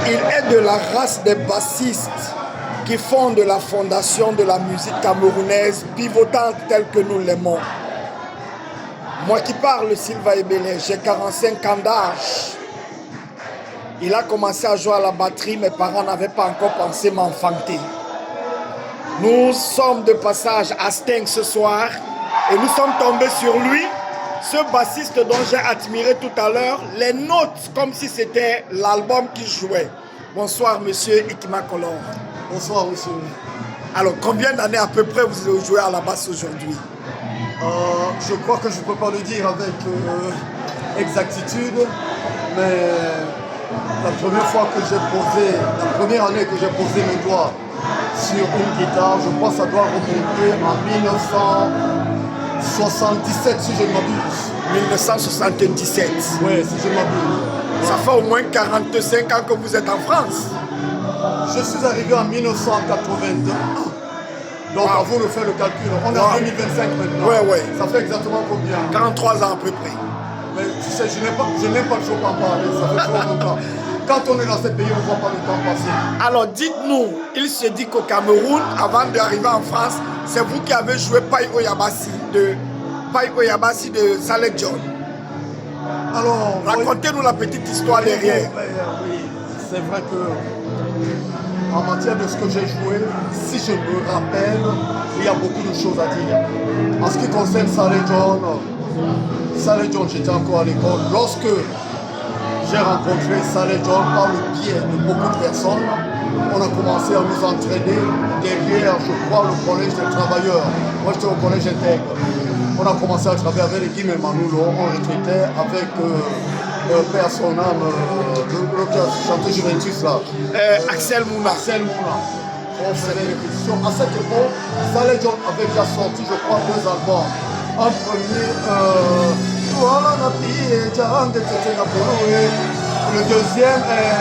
Il est de la race des bassistes qui fondent la fondation de la musique camerounaise pivotante telle que nous l'aimons. Moi qui parle, Sylvain Ebele, j'ai 45 ans d'âge. Il a commencé à jouer à la batterie, mes parents n'avaient pas encore pensé m'enfanter. Nous sommes de passage à Sting ce soir et nous sommes tombés sur lui, ce bassiste dont j'ai admiré tout à l'heure, les notes comme si c'était l'album qu'il jouait. Bonsoir monsieur Ikima Kolor. Bonsoir monsieur. Alors combien d'années à peu près vous jouez à la basse aujourd'hui? Je crois que je ne peux pas le dire avec exactitude, mais la première fois que j'ai posé, la première année que j'ai posé mes doigts sur une guitare, je crois que ça doit remonter en 1977 si je ne m'abuse. 1977. Oui, si je ne m'abuse. Ça fait au moins 45 ans que vous êtes en France. Je suis arrivé en 1982. Donc, à vous de faire le calcul. On est en 2025 maintenant. Ouais, ouais. Ça fait exactement combien? 43 ans à peu près. Mais tu sais, je n'aime pas le choc en parler. Ça fait trop longtemps. Quand on est dans ce pays, on ne voit pas le temps passer. Alors, dites-nous, il se dit qu'au Cameroun, avant d'arriver en France, c'est vous qui avez joué Pai Oyabasi de Saleh John. Alors, racontez-nous la petite histoire derrière. Oui, c'est vrai que en matière de ce que j'ai joué, si je me rappelle, il y a beaucoup de choses à dire. En ce qui concerne Saleh John, j'étais encore à l'école. Lorsque j'ai rencontré Saleh John par le biais de beaucoup de personnes, on a commencé à nous entraîner derrière, je crois, le collège des travailleurs. Moi, j'étais au collège intègre. On a commencé à travailler avec les Guillemets Manoulo, on retraitait avec père son âme, le chanteur Juventus là. Axel Mouna. Axel Mouna. On faisait des répétitions. À cette époque, Saleh John avait déjà sorti, je crois, 2 albums. Un premier, le deuxième est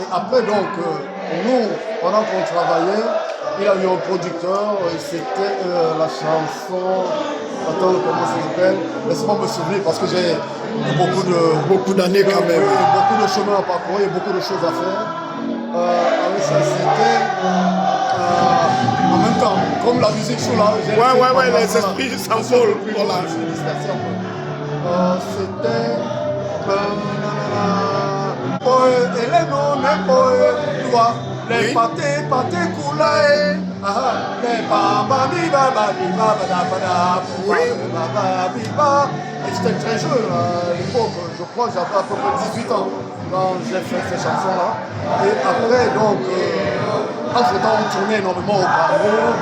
et après donc, nous, pendant qu'on travaillait, il y a eu un producteur, c'était la chanson, attends, comment ça s'appelle? Laisse-moi me souvenir parce que j'ai beaucoup d'années quand même. Beaucoup de chemin à parcourir, beaucoup de choses à faire. Ça c'était en même temps, comme la musique sous la... Ouais, les esprits s'envolent. Voilà. C'était... les pâtés coulaés, les et j'étais très jeune à l'époque, je crois que j'avais à peu près 18 ans quand j'ai fait ces chansons-là. Et après, donc, entre-temps, on tournait énormément au Cameroun,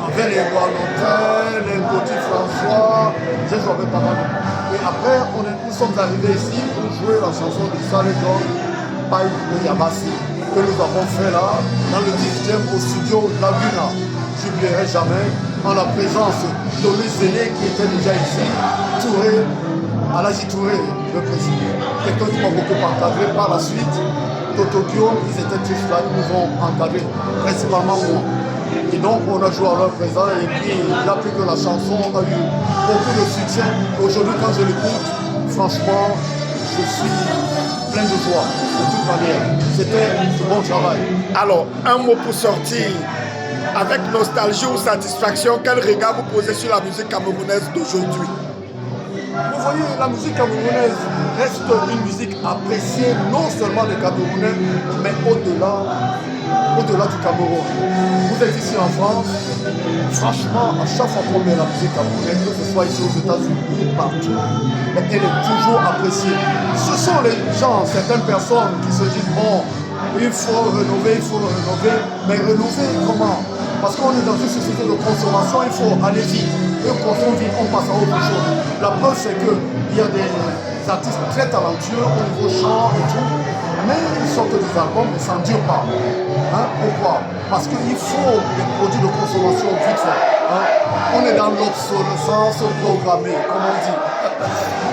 avec les Bois-Notel, les Petit François, j'ai joué avec pas mal. Et après, nous sommes arrivés ici pour jouer la chanson de Saleh John, Pai Oyabasi, que nous avons fait là, dans le 18e au studio Laguna. Je n'oublierai jamais, en la présence de Zélé qui était déjà ici, Touré, Alaji Touré, le président. Quelqu'un qui m'a beaucoup encadré par la suite. Toto Guillaume, ils étaient tous là, ils nous ont encadrés, principalement moi. Et donc on a joué à leur présent et puis il a pris que la chanson a eu beaucoup de soutien. Aujourd'hui quand je l'écoute, franchement, je suis plein de joie, de toute manière. C'était du bon travail. Alors, un mot pour sortir. Avec nostalgie ou satisfaction, quel regard vous posez sur la musique camerounaise d'aujourd'hui? Vous voyez, la musique camerounaise reste une musique appréciée non seulement des Camerounais, mais au-delà du Cameroun. Vous êtes ici en France, franchement, à chaque fois qu'on met la musique camerounaise, que ce soit ici aux États-Unis, partout, mais elle est toujours appréciée. Ce sont les gens, certaines personnes qui se disent, bon, il faut rénover, mais rénover comment? Parce qu'on est dans une société de consommation, il faut aller vite. Et on consomme vite, on passe à autre chose. La preuve, c'est qu'il y a des artistes très talentueux au niveau chant et tout, mais ils sortent des albums, mais ça ne dure pas. Hein? Pourquoi? Parce qu'il faut des produits de consommation vite fait. Hein? On est dans l'obsolescence programmée, comme on dit.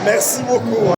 Merci beaucoup.